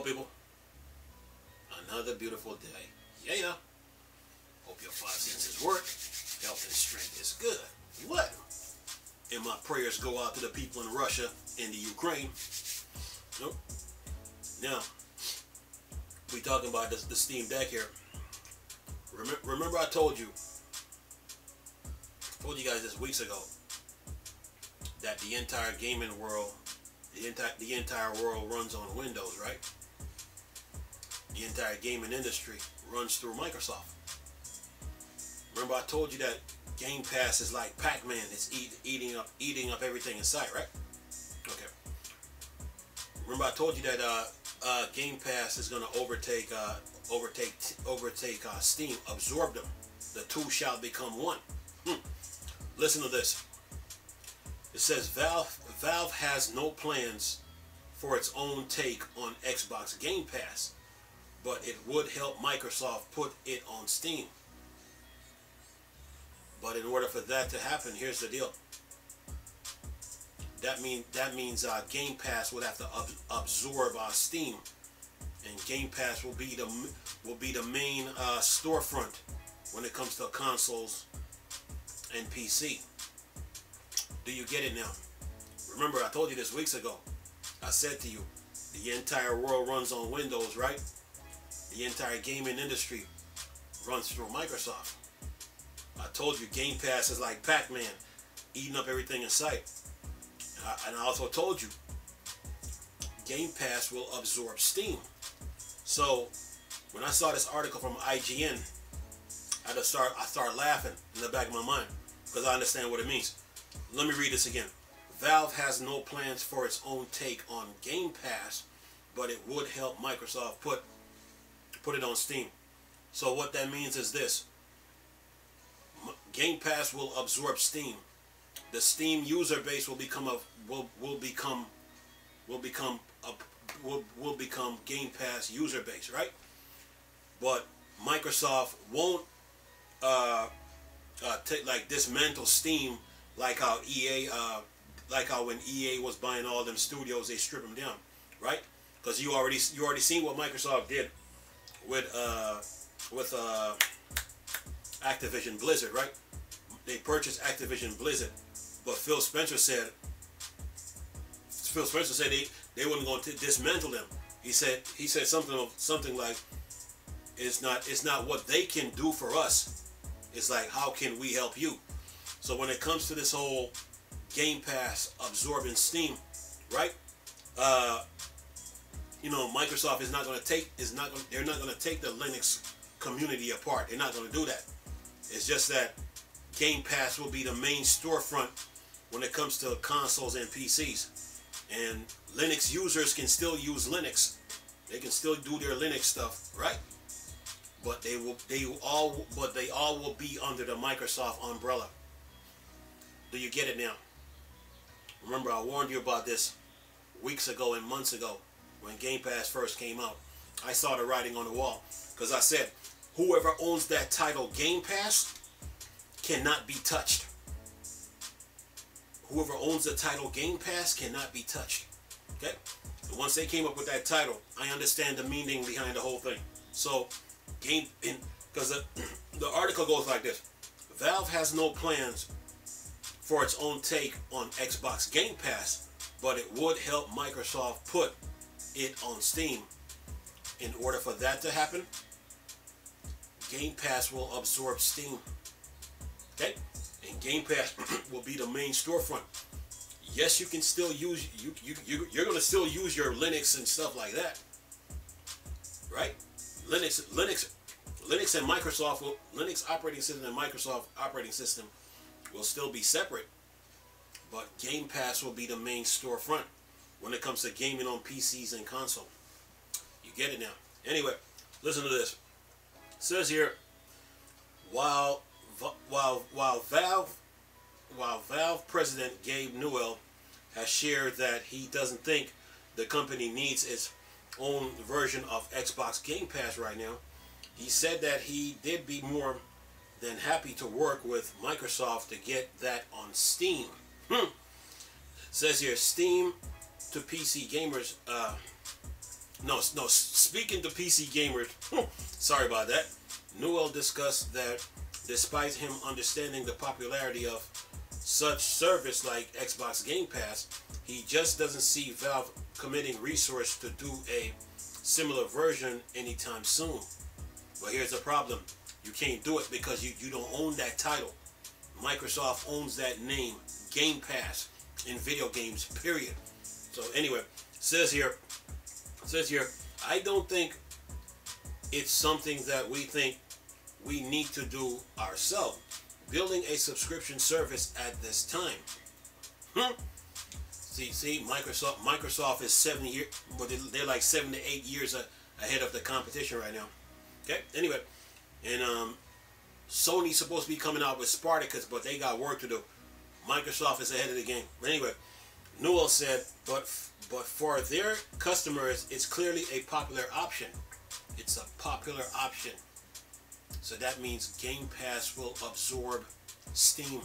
people? Another beautiful day. Yeah. Hope your five senses work. Health and strength is good. What? And my prayers go out to the people in Russia and the Ukraine. Nope. Now, we talking about the Steam Deck here. Remember I told you guys this weeks ago that the entire gaming world, the entire world runs on Windows, right? The entire gaming industry runs through Microsoft. Remember I told you that Game Pass is like Pac-Man. It's eating up everything in sight, right? Okay. Remember I told you that Game Pass is going to overtake Steam, absorb them. The two shall become one. Listen to this. It says Valve has no plans for its own take on Xbox Game Pass, but it would help Microsoft put it on Steam. But in order for that to happen, here's the deal. That means Game Pass would have to absorb Steam, and Game Pass will be the main storefront when it comes to consoles and PC. Do you get it now? Remember, I told you this weeks ago. I said to you, the entire world runs on Windows, right? The entire gaming industry runs through Microsoft. I told you Game Pass is like Pac-Man, eating up everything in sight. And I also told you Game Pass will absorb Steam. So when I saw this article from IGN, I started laughing in the back of my mind because I understand what it means. Let me read this again. Valve has no plans for its own take on Game Pass, but it would help Microsoft put it on Steam. So what that means is this. Game Pass will absorb Steam. The Steam user base will become Game Pass user base, right? But Microsoft won't dismantle Steam like how when EA was buying all them studios, they strip them down, right? Because you already seen what Microsoft did with Activision Blizzard, right? They purchased Activision Blizzard, but Phil Spencer said they weren't going to dismantle them. He said something like it's not what they can do for us. It's like, how can we help you? So when it comes to this whole Game Pass absorbing Steam, right? Microsoft is not going to take they're not going to take the Linux community apart. They're not going to do that. It's just that Game Pass will be the main storefront when it comes to consoles and PCs. And Linux users can still use Linux. They can still do their Linux stuff, right? But they all will be under the Microsoft umbrella. Do you get it now? Remember, I warned you about this weeks ago and months ago when Game Pass first came out. I saw the writing on the wall because I said, whoever owns that title Game Pass cannot be touched. Whoever owns the title Game Pass cannot be touched. Okay? And once they came up with that title, I understand the meaning behind the whole thing. So, because the article goes like this. Valve has no plans for its own take on Xbox Game Pass, but it would help Microsoft put it on Steam. In order for that to happen, Game Pass will absorb Steam. Okay? And Game Pass will be the main storefront. Yes, you can still use you're going to still use your Linux and stuff like that. Right? Linux and Microsoft Linux operating system and Microsoft operating system will still be separate. But Game Pass will be the main storefront when it comes to gaming on PCs and console. You get it now. Anyway, listen to this. It says here, while Valve president Gabe Newell has shared that he doesn't think the company needs its own version of Xbox Game Pass right now, he said that he did be more than happy to work with Microsoft to get that on Steam. Says here, Steam to PC gamers no. Speaking to PC gamers, sorry about that. Newell discussed that despite him understanding the popularity of such service like Xbox Game Pass, he just doesn't see Valve committing resource to do a similar version anytime soon. But here's the problem. You can't do it because you don't own that title. Microsoft owns that name, Game Pass, in video games, period. So anyway, says here, I don't think it's something that we think we need to do ourselves. Building a subscription service at this time. See, Microsoft is 7 years, but they're like 7 to 8 years ahead of the competition right now. Okay, anyway, and Sony's supposed to be coming out with Spartacus, but they got work to do. Microsoft is ahead of the game. But anyway, Newell said, but for their customers, it's clearly a popular option. It's a popular option. So that means Game Pass will absorb Steam.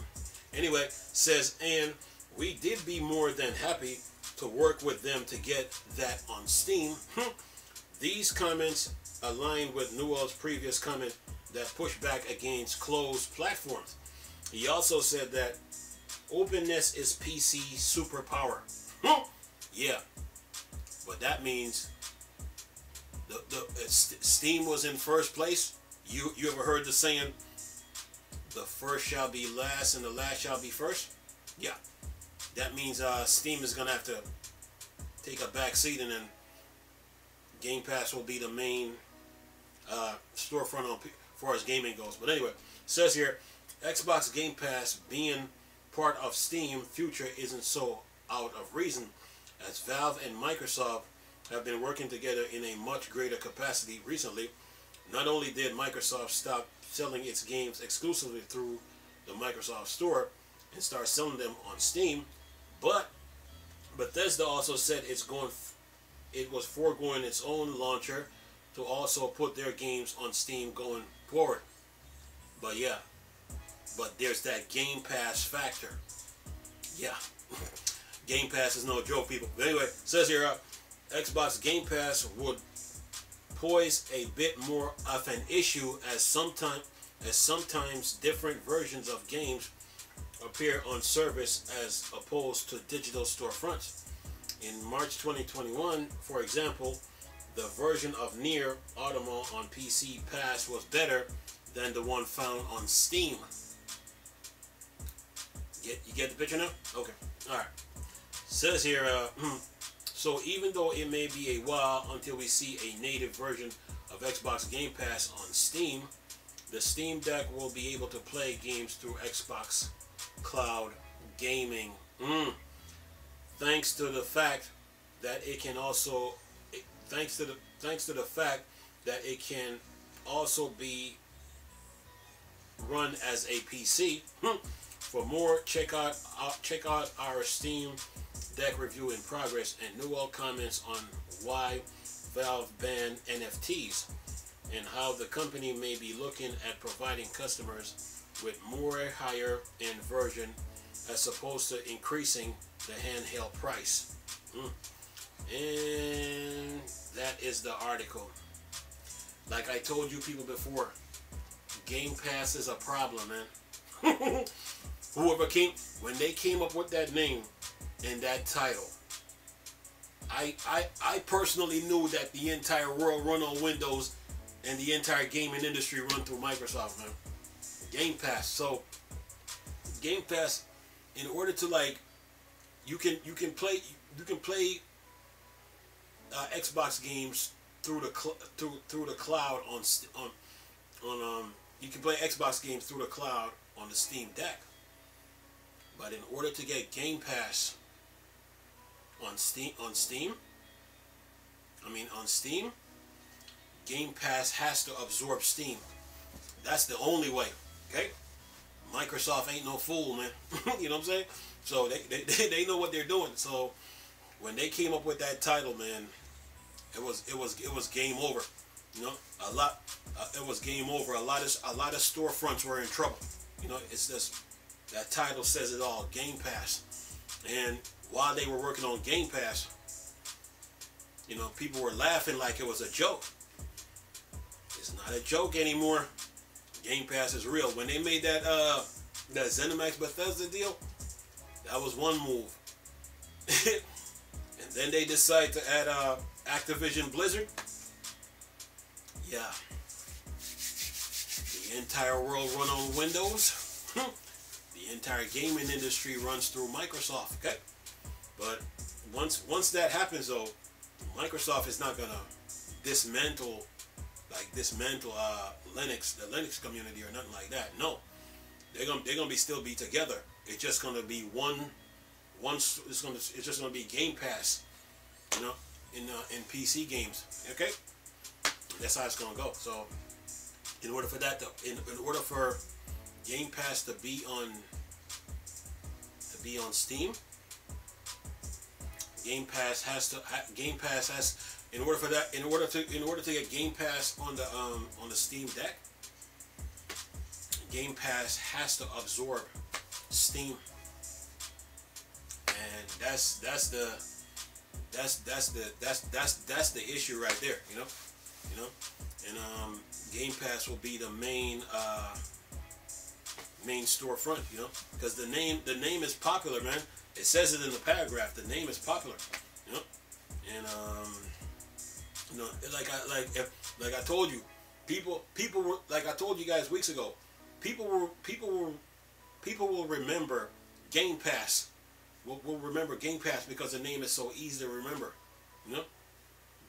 Anyway, says, and we did be more than happy to work with them to get that on Steam. These comments align with Newell's previous comment that pushed back against closed platforms. He also said that openness is PC superpower. Yeah, but that means Steam was in first place. You ever heard the saying, the first shall be last and the last shall be first? Yeah, that means Steam is gonna have to take a back seat, and then Game Pass will be the main storefront on far as gaming goes. But anyway, it says here, Xbox Game Pass being part of Steam future isn't so out of reason, as Valve and Microsoft have been working together in a much greater capacity recently. Not only did Microsoft stop selling its games exclusively through the Microsoft Store and start selling them on Steam, but Bethesda also said it was foregoing its own launcher to also put their games on Steam going forward. But yeah, but there's that Game Pass factor. Yeah, Game Pass is no joke, people. But anyway, it says here, Xbox Game Pass would pose a bit more of an issue as sometimes different versions of games appear on service as opposed to digital storefronts. In March 2021, for example, the version of Nier Automata on PC Pass was better than the one found on Steam. You get the picture now? Okay. Alright. Says here, so even though it may be a while until we see a native version of Xbox Game Pass on Steam, the Steam Deck will be able to play games through Xbox Cloud Gaming. Thanks to the fact that it can also, thanks to the fact that it can also be run as a PC. For more, check out our Steam Deck review in progress, and Newell comments on why Valve banned NFTs and how the company may be looking at providing customers with more higher end version as opposed to increasing the handheld price. And that is the article. Like I told you people before, Game Pass is a problem, man. When they came up with that name and that title, I personally knew that the entire world run on Windows and the entire gaming industry run through Microsoft, man. Game Pass. So Game Pass, in order to like, you can play Xbox games through the cloud on you can play Xbox games through the cloud on the Steam Deck. But in order to get Game Pass on Steam, Game Pass has to absorb Steam. That's the only way. Okay? Microsoft ain't no fool, man. You know what I'm saying? So they know what they're doing. So when they came up with that title, man, it was game over. You know, it was game over. A lot of storefronts were in trouble. You know, it's just that title says it all. Game Pass. And while they were working on Game Pass, You know, people were laughing like it was a joke. It's not a joke anymore. Game Pass is real. When they made that ZeniMax Bethesda deal, that was one move. And then they decide to add Activision Blizzard. Yeah. The entire world run on Windows. The entire gaming industry runs through Microsoft. Okay? But once that happens though, Microsoft is not gonna dismantle Linux, the Linux community or nothing like that. No, they're gonna still be together. It's just gonna be one. It's just gonna be Game Pass, you know, in PC games. Okay, that's how it's gonna go. So, in order for that in order for Game Pass to be on Steam, Game Pass has in order to get Game Pass on the Steam Deck, Game Pass has to absorb Steam, and that's the issue right there, you know, and Game Pass will be the main storefront, you know, because the name is popular, man. It says it in the paragraph. The name is popular, you know, and you know, like I told you, people were, like I told you guys weeks ago, people will remember Game Pass. Will remember Game Pass because the name is so easy to remember, you know.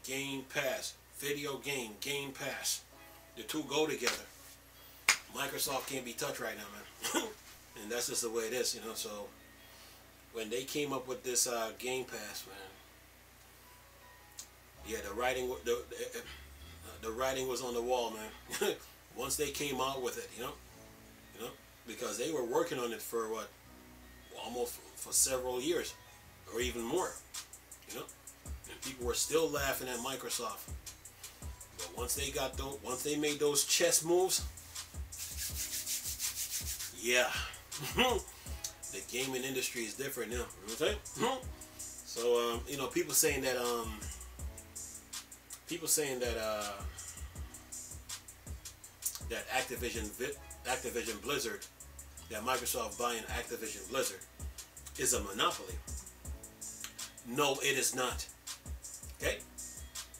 Game Pass, video game, Game Pass. The two go together. Microsoft can't be touched right now, man. And that's just the way it is, you know. So when they came up with this Game Pass, man, yeah, the writing was on the wall, man. Once they came out with it, you know, because they were working on it for what, almost for several years, or even more, you know, and people were still laughing at Microsoft. But once they made those chess moves, yeah, the gaming industry is different now. You know what I'm saying? So you know, people saying that that Activision Blizzard, that Microsoft buying Activision Blizzard is a monopoly. No, it is not. Okay?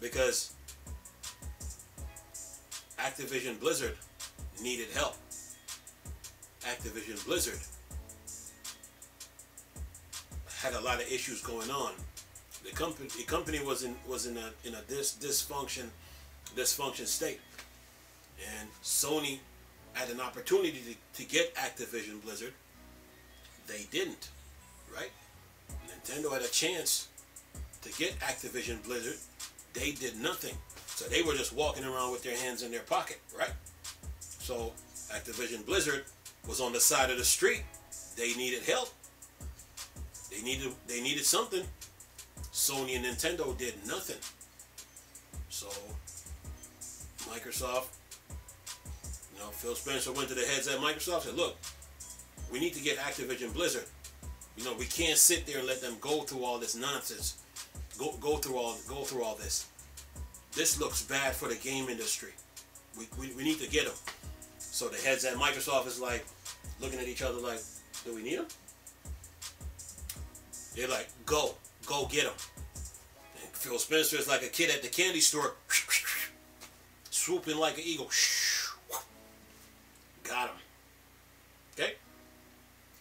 Because Activision Blizzard needed help. Activision Blizzard had a lot of issues going on. The company was in a dysfunction state, and Sony had an opportunity to get Activision Blizzard. They didn't, right? Nintendo had a chance to get Activision Blizzard. They did nothing. So they were just walking around with their hands in their pocket, right? So Activision Blizzard was on the side of the street. They needed help. They needed something. Sony and Nintendo did nothing. So Microsoft, you know, Phil Spencer went to the heads at Microsoft and said, look, we need to get Activision Blizzard. You know, we can't sit there and let them go through all this nonsense. Go through all this. This looks bad for the game industry. We need to get them. So the heads at Microsoft is like looking at each other like, do we need them? They're like, go get them. And Phil Spencer is like a kid at the candy store, swooping like an eagle. Got him. Okay?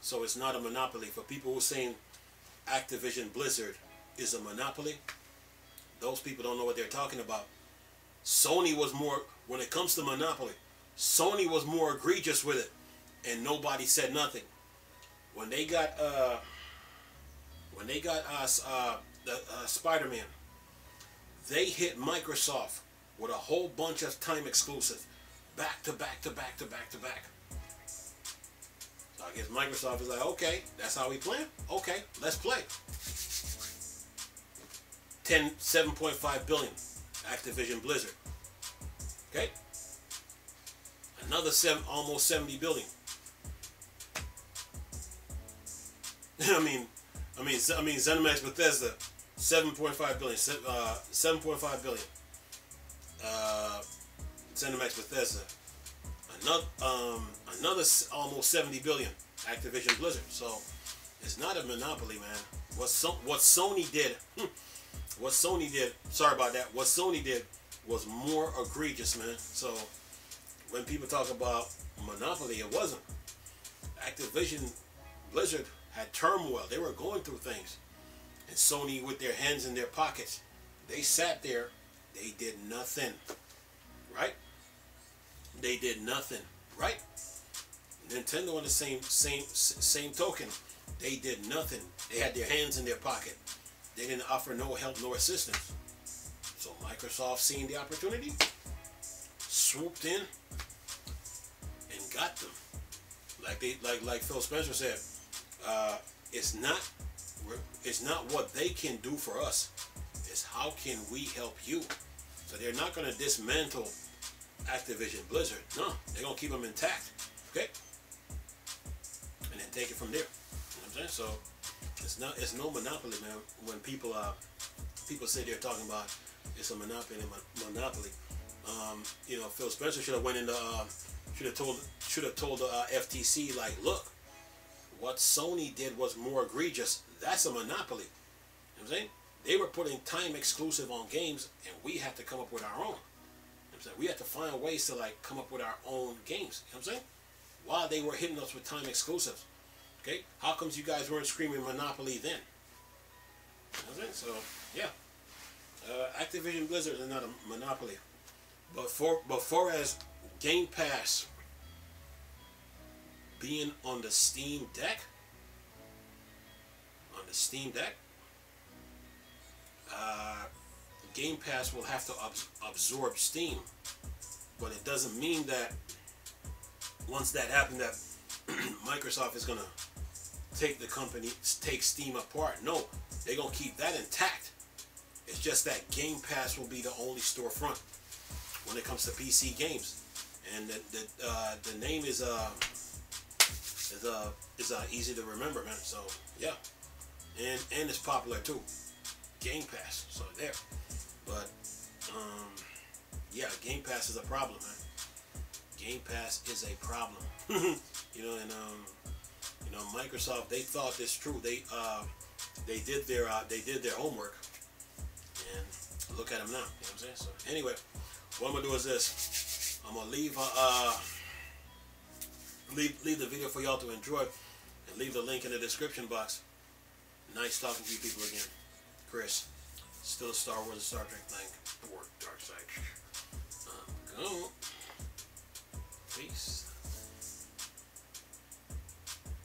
So it's not a monopoly. For people who are saying Activision Blizzard is a monopoly, those people don't know what they're talking about. Sony was more, when it comes to monopoly, Sony was more egregious with it, and nobody said nothing. When they got Spider-Man, they hit Microsoft with a whole bunch of time exclusive, back to back to back to back to back. So I guess Microsoft is like, okay, that's how we play. Okay, let's play. 7.5 billion, Activision Blizzard. Okay, another almost 70 billion. I mean, ZeniMax Bethesda, 7.5 billion. 7.5 billion. ZeniMax Bethesda. Another almost 70 billion. Activision Blizzard. So it's not a monopoly, man. What Sony did. What Sony did. Sorry about that. What Sony did was more egregious, man. So when people talk about monopoly, it wasn't. Activision Blizzard had turmoil. They were going through things. And Sony, with their hands in their pockets, they sat there. They did nothing. Right? They did nothing. Right? Nintendo on the same token, they did nothing. They had their hands in their pocket. They didn't offer no help, no assistance. So Microsoft, seeing the opportunity, swooped in and got them. Like Phil Spencer said, it's not what they can do for us. It's how can we help you. So they're not going to dismantle Activision Blizzard. No, they're going to keep them intact. Okay? And then take it from there. You know what I'm saying? So it's no monopoly, man. When people say they're talking about it's a monopoly. You know, Phil Spencer should have went into should have told the FTC, like, look, what Sony did was more egregious. That's a monopoly. You know what I'm saying? They were putting time exclusive on games, and we have to come up with our own. You know what I'm saying? We have to find ways to like come up with our own games. You know what I'm saying? While they were hitting us with time exclusives. Okay? How comes you guys weren't screaming monopoly then? You know what I'm saying? So yeah. Activision Blizzard is not a monopoly. But far as Game Pass being on the Steam Deck, Game Pass will have to absorb Steam, but it doesn't mean that once that happens that Microsoft is gonna take Steam apart. No, they're gonna keep that intact. It's just that Game Pass will be the only storefront when it comes to PC games, and the name is easy to remember, man. So yeah, and it's popular too, Game Pass. So there, but yeah, Game Pass is a problem, man. Game Pass is a problem. You know, and you know, Microsoft, they thought this through. They did their homework, and look at them now. You know what I'm saying? So anyway, what I'm gonna do is this. I'm gonna leave the video for y'all to enjoy, and leave the link in the description box. Nice talking to you people again. Chris, still a Star Wars and Star Trek thing. Dark side. Go. Peace.